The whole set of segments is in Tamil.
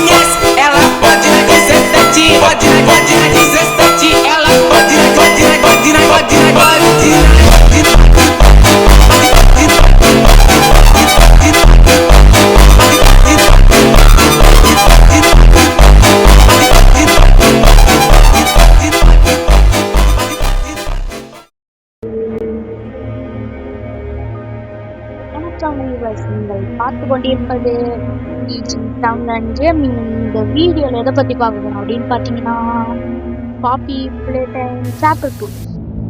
conhece, ela pode na 17, pode na 17, ela pode na நீங்கள் பார்த்து கொண்டிருப்பது இந்த வீடியோல எதை பத்தி பார்க்கணும் அப்படின்னு பாத்தீங்கன்னா பாப்பி பிளே டைம் சாப்டர் 2.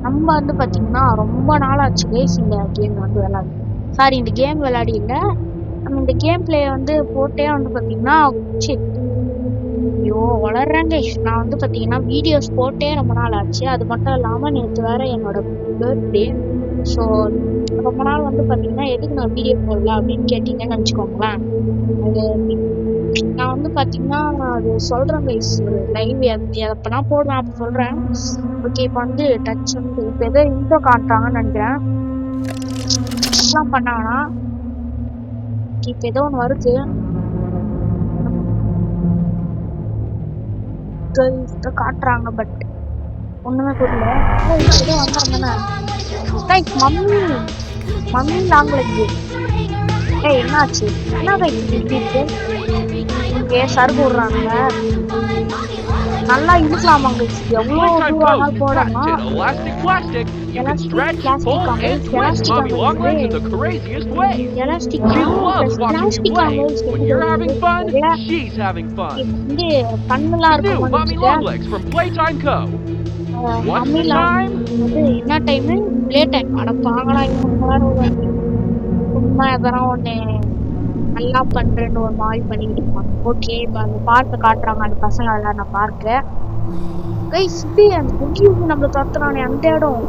நம்ம வந்து பாத்தீங்கன்னா ரொம்ப நாளாச்சு கைஸ் இந்த கேம் வந்து விளையாடி, சாரி இந்த கேம் விளையாடி இல்லை, நம்ம இந்த கேம் பிளே வந்து போட்டே வந்து பாத்தீங்கன்னா ஐயோ வளர்றேன் கைஸ். நான் வந்து பாத்தீங்கன்னா வீடியோஸ் போட்டே ரொம்ப நாள் ஆச்சு. அது மட்டும் இல்லாம நேற்று வேற என்னோட பர்த்டே. ஸோ ரொம்ப நாள் வந்து பார்த்தீங்கன்னா எதுக்கு நான் வீடியோ போடல அப்படின்னு கேட்டிங்கன்னு வச்சுக்கோங்களேன். அது நான் வந்து பார்த்தீங்கன்னா அது சொல்கிறேன் கைஸ், ஒரு லைவ் எப்போ நான் போடுவேன் அப்போ சொல்கிறேன். ஓகே இப்போ வந்து டச் வந்து இப்போ எதோ இன்ட்ரோ காட்டுறாங்கன்னு நினைக்கிறேன். பண்ணாங்கன்னா இப்போ ஏதோ ஒன்று வருது காட்டுறாங்க, பட் ஒன்றுமே புரியல. ஏதோ வந்தாங்கன்னா மம்மி லாங்குவேஜ். என்னாச்சு? என்ன இப்படி இருக்கு? இங்கே சருகு விடுறாங்க. நல்லா இழுக்கலாமாங்க. எவ்வளோ தூரம் போடணும். கண்ணுலாம் இருக்கும். என்ன டைமு? Play time. அட பாங்களா சும்மா எதனா ஒண்ணு நல்லா பண்றேன்னு ஒரு மாதிரி பண்ணிட்டு இருப்பாங்க. ஓகே இப்போ அந்த பார்க்கை காட்டுறாங்க, அந்த பசங்க எல்லாம் நான் பார்க்க அந்த குங்கியும் நம்மள துரத்துறானே அந்த இடம்.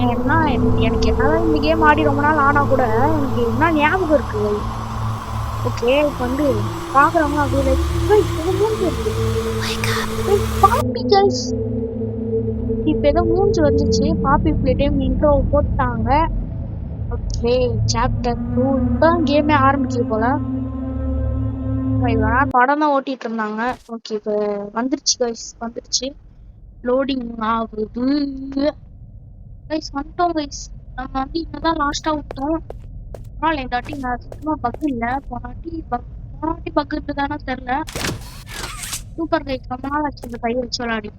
ஏன்னா எனக்கு என்னதான் இந்த கேம் ஆடி ரொம்ப நாள் ஆனா கூட எனக்கு என்ன ஞாபகம் இருக்கு. ஓகே இப்போ வந்து பாக்குறவங்க அப்படியே பாப்பி கேர்ள்ஸ். இப்போ ஏதோ மூஞ்சி வந்துச்சு. பாப்பி பிளே டைம் இன்ட்ரோ போட்டாங்க. ஓகே சாப்டர் 2 இப்பதான் கேமே ஆரம்பிக்குது போல. படம் தான் ஓட்டிட்டு இருந்தாங்க. ஓகே இப்போ வந்துருச்சு கைஸ், வந்துருச்சு. லோடிங் ஆகுது கைஸ். வந்துட்டோம் கைஸ். நம்ம வந்து இன்னதான் லாஸ்டா விட்டோம். ஆனால் இந்த வாட்டி நான் சுத்தமா பக் இல்லை. போனாட்டி பக் இருக்குதானே தெரியல. Super guys. ரொம்ப நாள் ஆச்சு இந்த கையை வச்சு விளையாடி.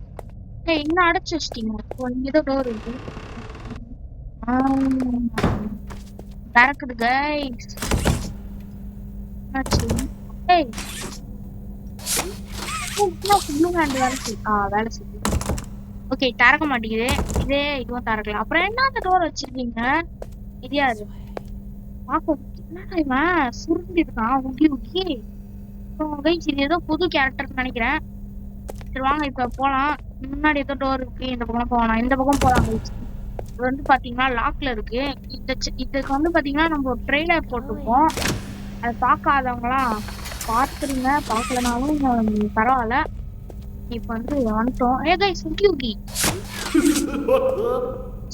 இன்னும் அடைச்சு வச்சிட்டீங்க. இங்கதான் டோர் இருக்கு திறக்குது கைஸ். வேலை செய்யுது. ஓகே திறக்க மாட்டேங்குது. இதுவும் திறக்கலாம். அப்புறம் என்ன அந்த டோர் வச்சிருக்கீங்க? தெரியாது. என்னடா சுருண்டி இருக்கான் உக்கி உக்கி. கைஸ் இது ஏதோ புது கேரக்டர்னு நினைக்கிறேன். சரி வாங்க இப்ப போலாம். முன்னாடி ஏதோ டோர் இருக்கு, இந்த பக்கம் போகலாம். இந்த பக்கம் போலாம் கைஸ். இது வந்து பாத்தீங்கன்னா லாக்ல இருக்கு. இதுக்கு வந்து பாத்தீங்கன்னா நம்ம ஒரு ட்ரெய்லர் போட்டுப்போம். அதை பார்க்காதவங்களாம் பார்த்துருங்க, பார்க்கலனாலும் பரவாயில்ல. இப்ப வந்து வந்துட்டோம். கைஸ் உக்கி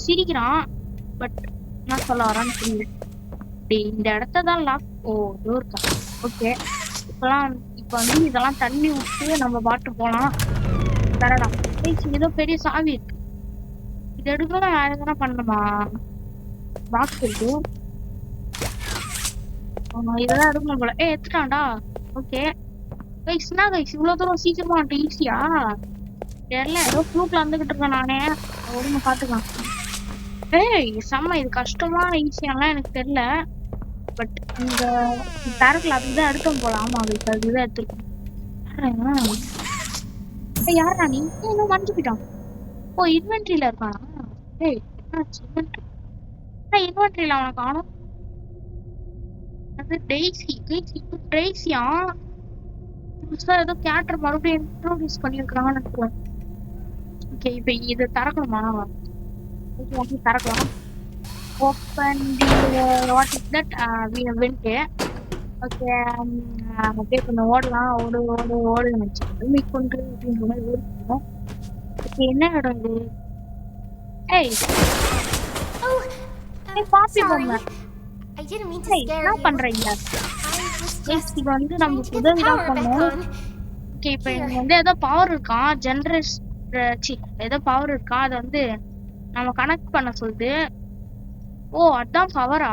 சிரிக்கிறான், பட் என்ன சொல்ல வரான்னு புரியல. இந்த இடத்தான் லாக். ஓ டோர் இருக்கா? ஓகே இப்ப வந்து இதெல்லாம் தண்ணி விட்டு நம்ம பாட்டு போலாம். தரடா ஏதோ பெரிய சாவி இருக்கு. இது எடுக்கணும். வேற எதனா பண்ணணுமா? பாக்ஸ் இருக்கு, இதெல்லாம் எடுக்கணும் போல. எடுத்துட்டான்டா. ஓகே கைஸ் என்ன கைஸ் இவ்வளவு தூரம் சீக்கிரமா ஈஸியா தெரியல. ஏதோ ஃப்ளூக்ல வந்துகிட்டு இருக்கேன் நானே. ஒழுங்கு பாத்துக்கலாம். செம்ம. இது கஷ்டமா ஈஸியாலாம் எனக்கு தெரியல, பட் இந்த தரக்குல அதுதான் எடுத்தோம் போல. ஆமா கைஸ் அதுதான் எடுத்துருக்கோம். யாரா நீ? இன்னும் மறைஞ்சு போயிட்டான். ஓ இன்வென்ட்ரியில இருக்கானா? என்னாச்சு இன்வென்ட்ரி? இன்வென்ட்ரியில அவனை காணும். அது டெய்ஸியா ஏதோ கேரக்டர் மறுபடியும் இன்ட்ரோடியூஸ் பண்ணிருக்காங்கன்னு நினைக்கிறேன். ஓகே இப்போ இதை திறக்கணுமா? திறக்கலாம். Open what is that? Went. Okay அப்படியே கொஞ்சம் ஓடலாம். ஓடு நினைச்சேன் மீட் கொண்டு அப்படின்ற மாதிரி ஓடிக்கணும். ஓகே என்ன இடம் இது? பாப்பி பொம்மை என்ன பண்றீங்க? கைஸ் just இது வந்து trying நமக்கு to get the உதவி தான் power back பண்ணும். on. ஓகே இப்போ Here. இங்க வந்து ஏதோ பவர் இருக்கான் ஏதோ பவர் இருக்கா அதை வந்து நம்ம கனெக்ட் பண்ண சொல்லுது. ஓ அதான் பவரா?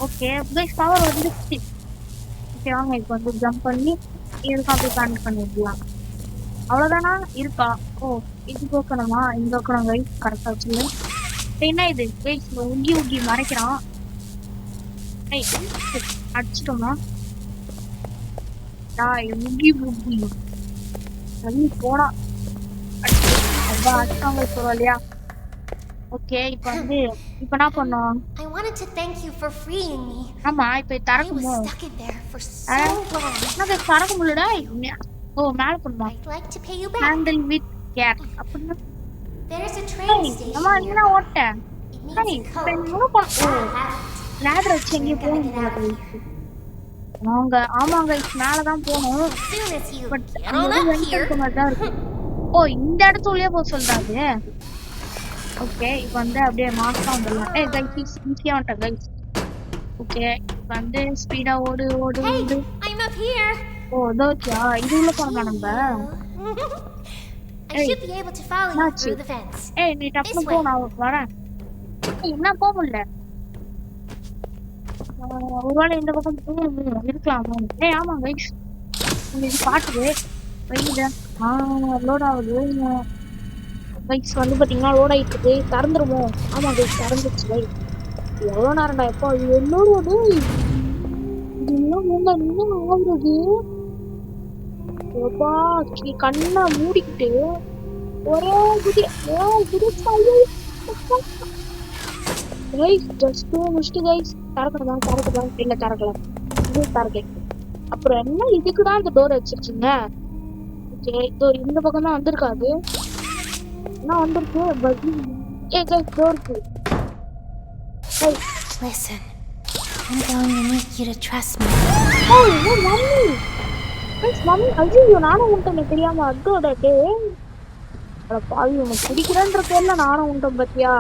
ஓகே கைஸ் பவர் வந்துருச்சு. ஓகே வாங்க இப்போ வந்து ஜம்ப் பண்ணி இதுக்கு அப்படியே கனெக்ட் பண்ணிடலாம். அவ்வளோதானா இருக்கா? ஓ இது போக்கணுமா? இந்த போக்கணும் கைஸ் கரெக்டாக வச்சுங்க. என்ன இது கைஸ் உங்கி உங்கி மறைக்கிறான். ஏய் அடிச்சிட்டோமா? உங்கி உங்கி தள்ளி போனா அதான் அடிச்சாங்க சொல்லியா. ஓகே இப்போ வந்து இப்போ என்ன பண்ணோம்? I wanted to thank you for freeing me. ஆமா இப்போ I was திறக்குமோ? stuck in there for so long. என்ன திறக்க முடியலடா. ஓ மேல பண்ணுமா? I'd like to pay you back. Handle with care அப்படின்னா There's a train station அம்மா என்ன nearby. ஓட்ட It சரி needs a இப்போ code. என்ன பண்ண? ஓ I have it. லேடர் வச்சு We're எங்கேயும் gonna போகணும் get போல out of கைஸ். here. ஆமாங்க மேல தான் போகணும். As soon as you but get அங்க on வந்து up வெண்ட் here. இருக்க மாதிரி தான் இருக்கு. ஓ இந்த இடத்துலயே போக சொல்றாரு. ஓகே இப்போ வந்து அப்படியே மாஸ்டா வந்துடலாம். ஏய் கைஸ் ஈஸியா வந்துட்டேன் கைஸ். ஓகே இப்போ வந்து ஸ்பீடா ஓடு ஓடு Hey, ஓடு. I'm up here. ஓ இதோக்கியா இது உள்ள போனோமா நம்ம? I should be able to follow you என்னாச்சு? through the fence. ஏய் நீ டப்புனு போ நான் வரேன். ஏய் என்ன போக முடியல. ஒருவேளை இந்த பக்கம் இருக்கலாம். ஏய் ஆமா கைஸ் உங்களுக்கு பாட்டுது வைங்க. லோட் ஆகுது கைஸ் வந்து பார்த்தீங்கன்னா லோட் ஆகிட்டு இருக்கு. திறந்துருமோ? ஆமா கைஸ் திறந்துச்சு கைஸ். எவ்வளோ நேரம்டா எப்போ இது என்னோட இது இன்னும் இன்னும் ஆகுறது. எப்பா கண்ணை மூடிக்கிட்டு ஒரே குதி கைஸ் ஜஸ்ட் முடிச்சுட்டு கைஸ் திறக்கணுமா? இல்லை திறக்கல. இது திறக்க அப்புறம் என்ன இதுக்குதான் இந்த டோர் வச்சிருக்கீங்க? ஓகே இந்த பக்கம் தான் வந்திருக்காது. என்ன வந்திருக்கு? ஏ கைஸ் டோருக்கு Listen, I'm going to need you to trust me. ஓ இது மம்மி கைஸ் மம்மி ஐயோ நானும் உண்டேன் தெரியாம அதோட டே அட பாவி உனக்கு பிடிக்கிறன்ற பேர்ல நானும் உண்டேன் பத்தியா.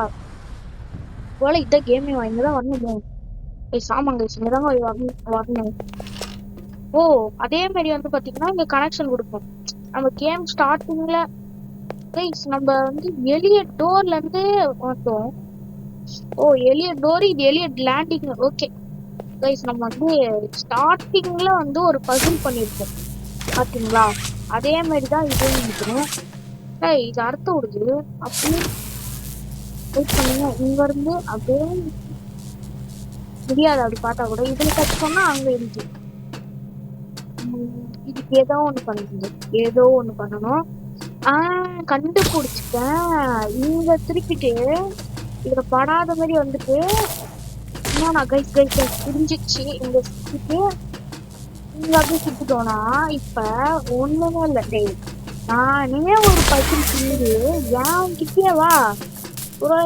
போல இதான் கேமே இங்கதான் வரணுமோ? கைஸ் ஆமாங்க கைஸ் இங்கதாங்க வரணும். ஓ அதே மாதிரி வந்து பாத்தீங்கன்னா இங்க கனெக்ஷன் கொடுப்போம் நம்ம கேம் ஸ்டார்டிங்ல. கைஸ் நம்ம வந்து எலியட் டோர்ல இருந்து வந்தோம். ஓ எலியட் டோர் இது எலியட் லேண்டிங். ஓகே கைஸ் நம்ம வந்து ஸ்டார்டிங்ல வந்து ஒரு பசில் பண்ணிருப்போம் பாத்தீங்களா? அதே மாதிரி தான் இதுவும் நினைக்கிறோம். இது அறுத்து விடுது அப்படியே வெயிட் பண்ணுங்க. இங்க இருந்து அப்படியே முடியாது அப்படி பார்த்தா கூட. இதுல டச் பண்ணா அங்க இருக்கு. இதுக்கு ஏதோ ஒண்ணு பண்ணணும். கண்டுபிடிச்சிட்டேன். இங்க திருப்பிட்டு இதுல படாத மாதிரி வந்துட்டு நான் கைஸ் புரிஞ்சிச்சு. இங்க சுத்திட்டு இங்க அப்படியே சுத்திட்டோம்னா இப்ப ஒண்ணுமே இல்லை. டேய் நானே ஒரு பசில் சிந்து ஏன் கிட்டே வா.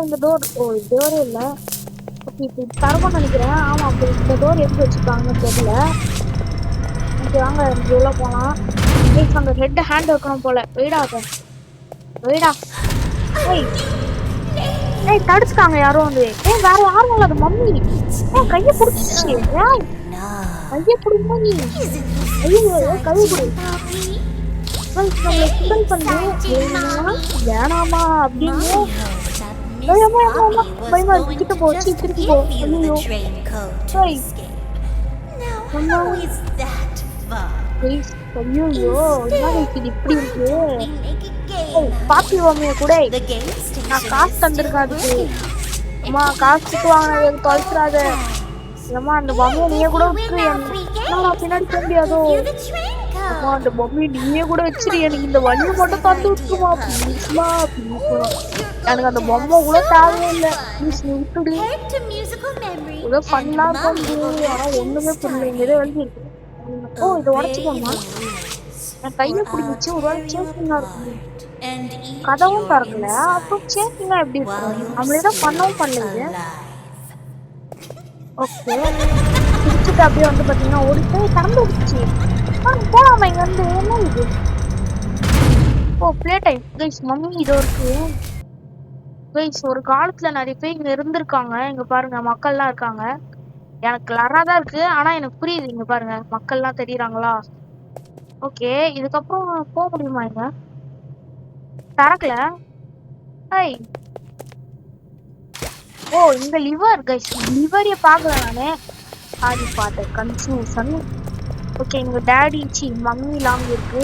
இந்த டோர் டோரே இல்லை. ஓகே இப்போ தரணும்னு நினைக்கிறேன். ஆமா அப்போ இந்த டோர் எப்படி வச்சுருக்காங்கன்னு தெரியல. ஓகே வாங்க இங்கே உள்ள போகலாம். அந்த ஹெட் ஹேண்ட் வைக்கணும் போல. வெயிடா ஏய் தடுத்துட்டாங்க யாரும் வந்து. வேற யாரும் இல்லை அது மம்மி. கையை பிடிச்சிச்சு. கையை பிடிக்குமா நீ? ஐயோ கையை பிடி. நம்மளை கிண்டல் பண்ணு வேணாமா அப்படின்னு. பயமா இருக்கு. கிட்ட போச்சு திருப்பி போ. ஐயோ இது இப்படி இருக்கு. பாப்பி வாமிய கூட நான் காசு தந்திருக்கேன் அதுக்கு. அம்மா காசுக்கு வாங்கினது தொலைச்சிடாத. அம்மா அந்த பொம்மையை நீயே கூட விட்டுரு. பின்னாடி போக முடியாதோ? அம்மா அந்த பொம்மையை நீயே கூட வச்சிரு. எனக்கு இந்த வண்டியை மட்டும் தந்து விட்டுருமா ப்ளீஸ்மா ப்ளீஸ். எனக்கு அந்த பொம்மை கூட தேவையில்லை ப்ளீஸ் நீ விட்டுடு. ஏதோ பண்ணலாம் பண்ணுது ஆனா ஒண்ணுமே புரியல. ஏதோ எழுதி இருக்கு. ஓ இதை உடச்சுக்கோமா? என் கையை பிடிச்சி ஒரு வேலை சேஃபிங்கா இருக்கு. கதவும் திறக்கல. அப்புறம் சேஃபிங்கா எப்படி இருக்கும்? நம்மளேதான் பண்ணவும் பண்ணல. ஓகே பிடிச்சிட்டு அப்படியே வந்து பாத்தீங்கன்னா ஓடிட்டு திறந்து விட்டுச்சு. போலாமா இங்க வந்து? என்ன இது? ஓ பிளே டைம் கைஸ். மம்மி இதோ இருக்கு கைஸ். ஒரு காலத்துல நிறைய பேர் இங்க இருந்திருக்காங்க. இங்க பாருங்க மக்கள்லாம் இருக்காங்க. எனக்கு கிளரா தான் இருக்கு. ஆனா எனக்கு புரியுது. இங்க பாருங்க, மக்கள்லாம் தெரியுறாங்களா? ஓகே, இதுக்கப்புறம் போக முடியுமா? இங்க திறக்கல. ஹை. ஓ, இந்த லிவர் கைஸ், லிவரைய பார்க்கல நானு. ஆதி பார்த்தேன் கன்ஃபியூஷன். ஓகே, இங்க டேடி சி மம்மி லாங் இருக்கு.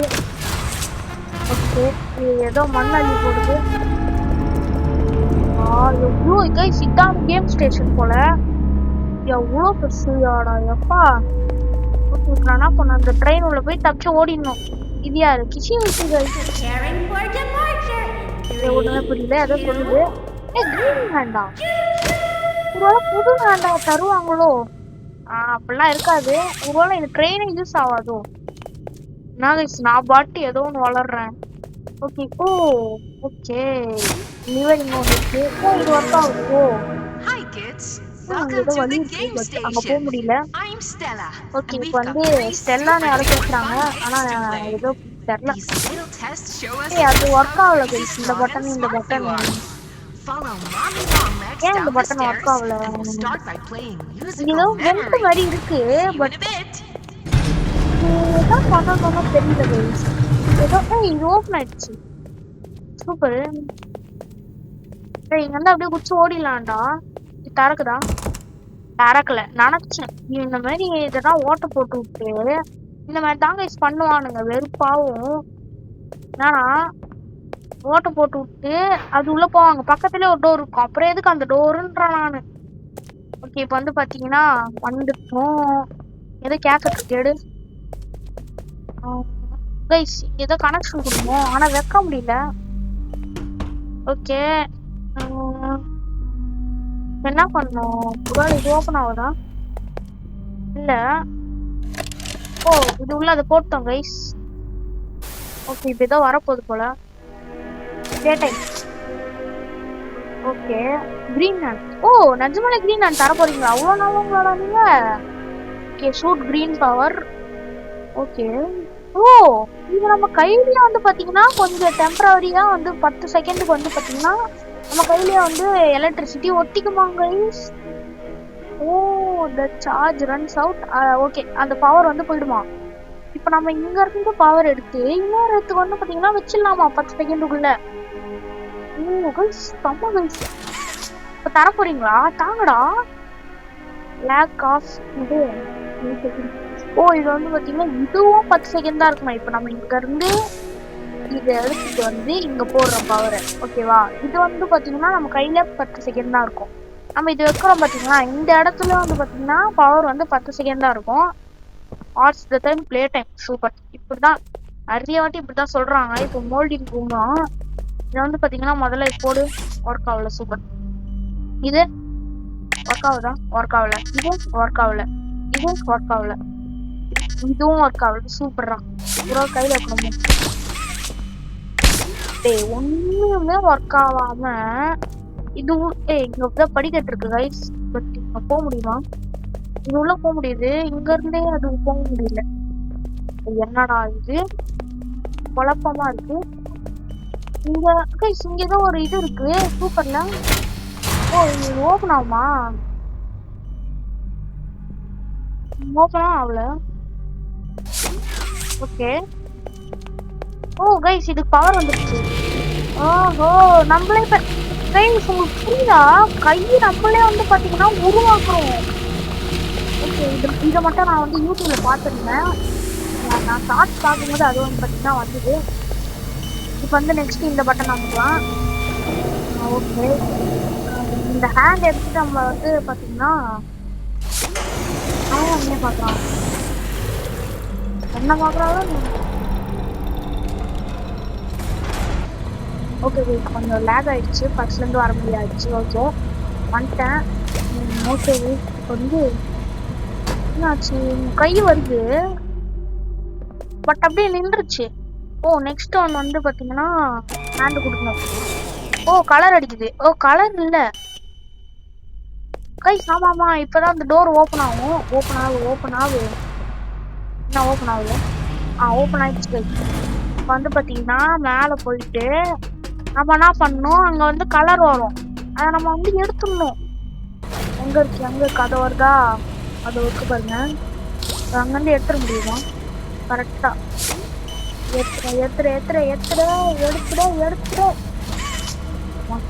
ஓகே, இது ஏதோ மண் அள்ளி போடுது. எவ்வளோ கைஸ், இதான் கேம் ஸ்டேஷன் போல. எவ்வளோ பெருசுடா எப்பா. ஓகே, நான் என்ன பண்ண, அந்த ட்ரெயின் உள்ள போய் தப்பிச்சு ஓடிடணும். இது யாரு கிஷி வச்சு ஒண்ணுமே புரியல. ஏதோ சொல்லுது. கிரீன் ஹேண்டா, ஒருவேளை புது ஹேண்டா தருவாங்களோ? அப்படிலாம் இருக்காது. ஒருவேளை இந்த ட்ரெயினே யூஸ் ஆகாதோ? நான் பாட்டு ஏதோ ஒன்று வளர்றேன். ஓகே. ஓ ஓகே, லிவர் இன்னொன்று இருக்கு. ஓ, இது ஒர்க் ஆகுது. ஓ Hi kids, ஏதோ welcome to வழி the இருக்கு, game பட் அங்க போக station. முடியல. I'm Stella. ஓகே, and இப்போ we've வந்து got 3 ஸ்டெல்லான்னு super யாரும் duper பேசுறாங்க. fun ஆனா games to play. ஏதோ தெரியல. These little tests show us அது just ஒர்க் how ஆகல crazy கைஸ். இந்த strong and பட்டன் இந்த smart you button are. Follow mommy long legs ஏன் down இந்த the பட்டன் ஒர்க் stairs ஆகல? and we'll start by playing ஏதோ musical வெண்ட் memory. மாதிரி இருக்கு, See you but in a bit. என்ன பண்ணணும்னு தெரியல கைஸ். ஏதோ இது ஓப்பன் ஆயிடுச்சு. சூப்பர். இங்க வந்து அப்படியே குச்சி ஓடிடலாம்டா. இது திறக்குதா? திறக்கல. நினைச்சேன் இந்த மாதிரி இதெல்லாம் ஓட்ட போட்டு விட்டு இந்த மாதிரி தாங்க பண்ணுவானுங்க. வெறுப்பாவும். ஏன்னா ஓட்ட போட்டு விட்டு அது உள்ள போவாங்க. பக்கத்துலயே ஒரு டோர் இருக்கும். அப்புறம் எதுக்கு அந்த டோருன்றான் நானு. ஓகே, இப்போ வந்து பாத்தீங்கன்னா வந்துட்டோம். ஏதோ கேக்கட்டு கேடு கைஸ். இங்க ஏதோ கனெக்ஷன் கொடுக்கணும், ஆனா வைக்க முடியல. ஓகே, என்ன பண்ணும்? ஒருவேளை இது ஓப்பன் ஆகுதா? இல்ல. ஓ, இது உள்ள அதை போட்டோம் கைஸ். ஓகே, இப்போ ஏதோ வரப்போகுது போல. கேட்டேன். Okay, green hand. ஓ, நிஜமாலே கிரீன் ஹேண்ட் தர போறீங்களா? அவ்வளோ நல்லவங்களா நீங்க? Okay, shoot green power. Okay. ஓ, இது நம்ம கையிலேயே வந்து பாத்தீங்கன்னா கொஞ்சம் டெம்பரவரியா வந்து 10 செகண்டுக்கு வந்து பாத்தீங்கன்னா நம்ம கையிலேயே வந்து எலக்ட்ரிசிட்டி ஒட்டிக்குமா கைஸ்? ஓ, the charge runs out. Okay, அந்த பவர் வந்து போயிடுமா? இப்போ நம்ம இங்க இருந்து பவர் எடுத்து இன்னொரு இடத்துக்கு வந்து பாத்தீங்கன்னா வச்சிடலாமா 10 செகண்டுக்குள்ள? ஓ கைஸ், செம்ம கைஸ். இப்போ தர போறீங்களா? தாங்கடா. லேக் ஆஃப் இது. ஓ, இது வந்து பாத்தீங்கன்னா இதுவும் 10 செகண்ட் தான் இருக்குமா? இப்போ நம்ம இங்க இருந்து இதை எடுத்துட்டு வந்து இங்க போடுறோம் பவரை. ஓகேவா? இது வந்து பாத்தீங்கன்னா நம்ம கையில 10 செகண்ட் தான் இருக்கும். நம்ம இது வைக்கிறோம் பாத்தீங்கன்னா, இந்த இடத்துல வந்து பாத்தீங்கன்னா பவர் வந்து 10 செகண்ட் தான் இருக்கும். Arts the time play time. Super. இப்படிதான் நிறைய வாட்டி இப்படிதான் சொல்றாங்க. இப்போ மோல்டிங் போகணும். இது வந்து பாத்தீங்கன்னா முதல்ல போடு. ஒர்க் ஆகல. சூப்பர். இது ஒர்க் ஆகுதா? ஒர்க் ஆகல. இது ஒர்க் ஆகல. இது ஒர்க் ஆகல. இதுவும் ஒர்க் ஆகல. சூப்பர்ரா. ஒரு கையில வைக்கணும். ஒண்ணுமே ஒர்க் ஆகாம இதுவும் இங்க படிக்கட்டு இருக்கு கைஸ். பட் இங்க போக முடியுமா? இது உள்ள போக முடியுது. இங்க இருந்தே அது போக முடியல. என்னடா இது குழப்பமா இருக்கு. இங்க கைஸ், இங்க ஏதோ ஒரு இது இருக்கு. சூப்பர்ல. ஓ, இது ஓபன் ஆகுமா? ஓபன் ஆகல. ஓகே. ஓ கைஸ், இது பவர் வந்துருச்சு. ஓஹோ, நம்மளே இப்ப கைஸ் உங்களுக்கு புரியுதா? கை நம்மளே வந்து பாத்தீங்கன்னா உருவாக்குறோம். ஓகே, இதை மட்டும் நான் வந்து யூடியூப்ல பார்த்துருந்தேன். நான் ஷார்ட்ஸ் பார்க்கும்போது அது வந்து பாத்தீங்கன்னா வந்தது. இப்போ வந்து நெக்ஸ்ட் இந்த பட்டன் அமைக்கலாம். ஓகே, இந்த ஹேண்ட் எடுத்துட்டு நம்ம வந்து பாத்தீங்கன்னா என்ன பார்க்கலாம்? என்ன பார்க்குறாலும் ஓகே, கொஞ்சம் லேக் ஆயிடுச்சு. ஃபர்ஸ்ட்லேருந்து வர முடியாச்சு. ஓகே, வந்துட்டேன். ஓகே, இப்போ வந்து என்னாச்சு? கை வருது, பட் அப்படியே நின்றுச்சு. ஓ, நெக்ஸ்ட் ஒன் வந்து பார்த்தீங்கன்னா ஹேண்டு கொடுக்கணும். ஓ, கலர் அடிக்குது. ஓ, கலர் இல்லை கைஸ். ஆமாம்மா, இப்போதான் அந்த டோர் ஓப்பன் ஆகும். ஓப்பன் ஆகுது. என்ன ஓப்பன் ஆகுது? ஓப்பன் ஆயிடுச்சு கைஸ். இப்போ வந்து பார்த்தீங்கன்னா மேலே போயிட்டு நம்ம என்ன பண்ணணும்? அங்கே வந்து கலர் வரும். அதை நம்ம வந்து எடுத்துடணும். எங்கே இருக்கு? கதை வருதா? அது ஒர்க்கு பாருங்க. அங்கேருந்து எடுத்துட முடியுமா? கரெக்டா எடுத்துட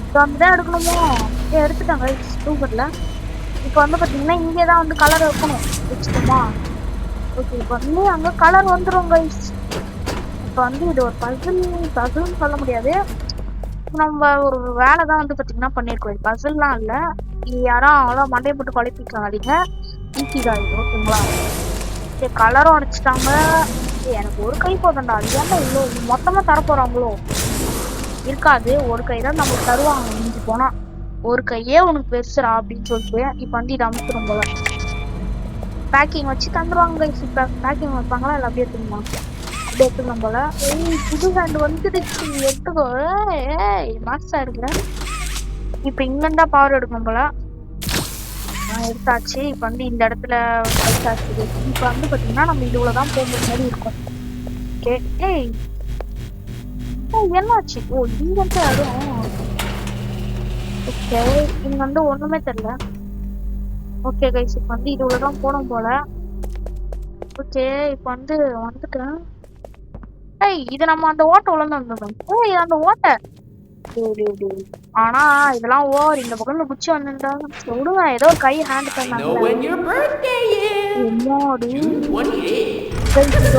தான் எடுக்கணுமோ? எடுத்துட்டாங்க சூப்பர்ல. இப்போ வந்து பார்த்தீங்கன்னா இங்கே தான் வந்து கலர் வைக்கணும். வச்சுக்கோமா? ஓகே, இப்போ வந்து அங்கே கலர் வந்துடும் கைஸ். இப்போ வந்து இது ஒரு பசில்னு சொல்ல முடியாது. நம்ம ஒரு வேலை தான் வந்து பார்த்தீங்கன்னா பண்ணியிருக்கோம். இது பசில்லாம் இல்லை. இது யாரும் அவ்வளோ மண்டையை போட்டு குழப்பிக்காதீங்க. ஈஸி தான் இது. ஓகேங்களா? சரி, கலரும் அடிச்சிட்டாங்க. எனக்கு ஒரு கை போதண்டா. அது ஏன்டா இவ்வளோ மொத்தமாக தரப்போகிறாங்களோ? இருக்காது, ஒரு கை தான் நம்மளுக்கு தருவாங்க. மிஞ்சி போனால் ஒரு கையே உனக்கு பெருசுரா அப்படின்னு சொல்லிட்டு இப்போ வந்து இதை அமுத்துடும் போல பேக்கிங் வச்சு தந்துடுவாங்க. இப்போ பேக்கிங் வைப்பாங்களா இல்லை அப்படியே எடுத்துக்கணும்? அப்படியே எடுத்துக்கணும் போல. புது ஹேண்டு வந்துடுச்சு, எடுத்துக்கோ. மாஸ்டா இருக்கிறேன். இப்போ இங்கேருந்தா பவர் எடுக்கணும் போல. எடுத்தாச்சு. இப்போ வந்து இந்த இடத்துல எடுத்தாச்சு. இப்போ வந்து பார்த்தீங்கன்னா நம்ம இதுல தான் போகிற மாதிரி இருக்கும். ஓகே. என்னாச்சு? ஓ, இங்க வந்து அதுவும் ஓகே. இங்க வந்து ஒண்ணுமே தெரியல. ஓகே கைஸ், இப்போ வந்து இதுல தான் போனோம் போல. ஓகே, இப்போ வந்து வந்துட்டேன். இது நம்ம அந்த ஓட்டை உள்ள வந்தோம். இது அந்த ஓட்டை. ஆனா இதெல்லாம் ஓவர். இந்த பக்கம் குச்சி வந்திருந்தா விடுங்க. ஏதோ ஒரு கை ஹேண்ட் பண்ணாங்க.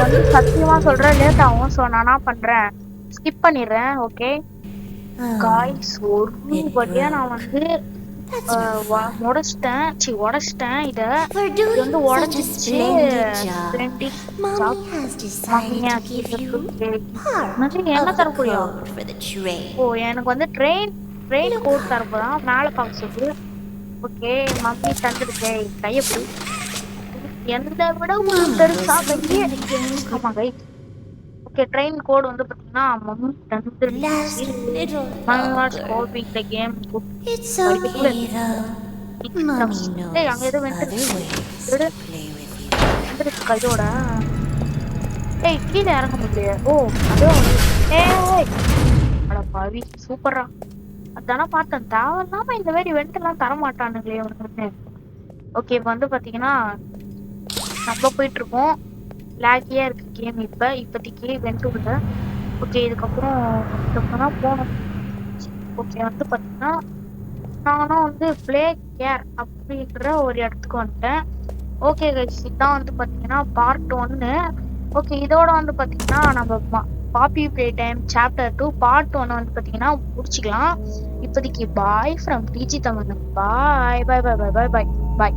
வந்து சத்தியமா சொல்றேன், லேட் ஆகும். ஸோ நான் என்ன பண்றேன், ஸ்கிப் பண்ணிடுறேன். ஓகே காய்ஸ், ஒரு வழியா நான் வந்து உடைச்சிட்டேன். இதை வந்து உடஞ்சிச்சு. என்ன தர முடியும்? ஓ, எனக்கு வந்து ட்ரெயின் கோட் தரப்போதான் மேலே பார்க்க சொல்லு. Okay, mummy தந்துருக்கு. கையப்படி எந்த விட ஒரு பெருசா கையே. ஆமா கை. ஓகே, ட்ரெயின் கோட் வந்து பாத்தீங்கன்னா மம்மி தந்துருக்கு. கேம் அங்க எதுவும் கையோட கீழே இறங்க முடியல. ஓ, அதுவும் அட பாவி, சூப்பரா. அதான பார்த்தேன். தேவையில்லாம இந்த மாதிரி வெண்டெல்லாம் தர மாட்டானுங்களே ஒன்று. ஓகே, இப்போ வந்து பாத்தீங்கன்னா நம்ம போயிட்டு இருக்கோம். லாகியா இருக்கு கேம். இப்போதைக்கு வெண்ட் உள்ள. ஓகே, இதுக்கப்புறம் போகணும். ஓகே, வந்து பாத்தீங்கன்னா நானும் வந்து பிளே கேர் அப்படின்ற ஒரு இடத்துக்கு வந்துட்டேன். ஓகே கைஸ், இதான் வந்து பாத்தீங்கன்னா பார்ட் 1. ஓகே, இதோட வந்து பாத்தீங்கன்னா நம்ம பாப்பி பிளே டைம் சாப்டர் 2 பார்ட் 1 வந்து பாத்தீங்கன்னா முடிச்சுக்கலாம். இப்போதைக்கு bye from DG Tamil. Bye bye bye bye bye bye bye.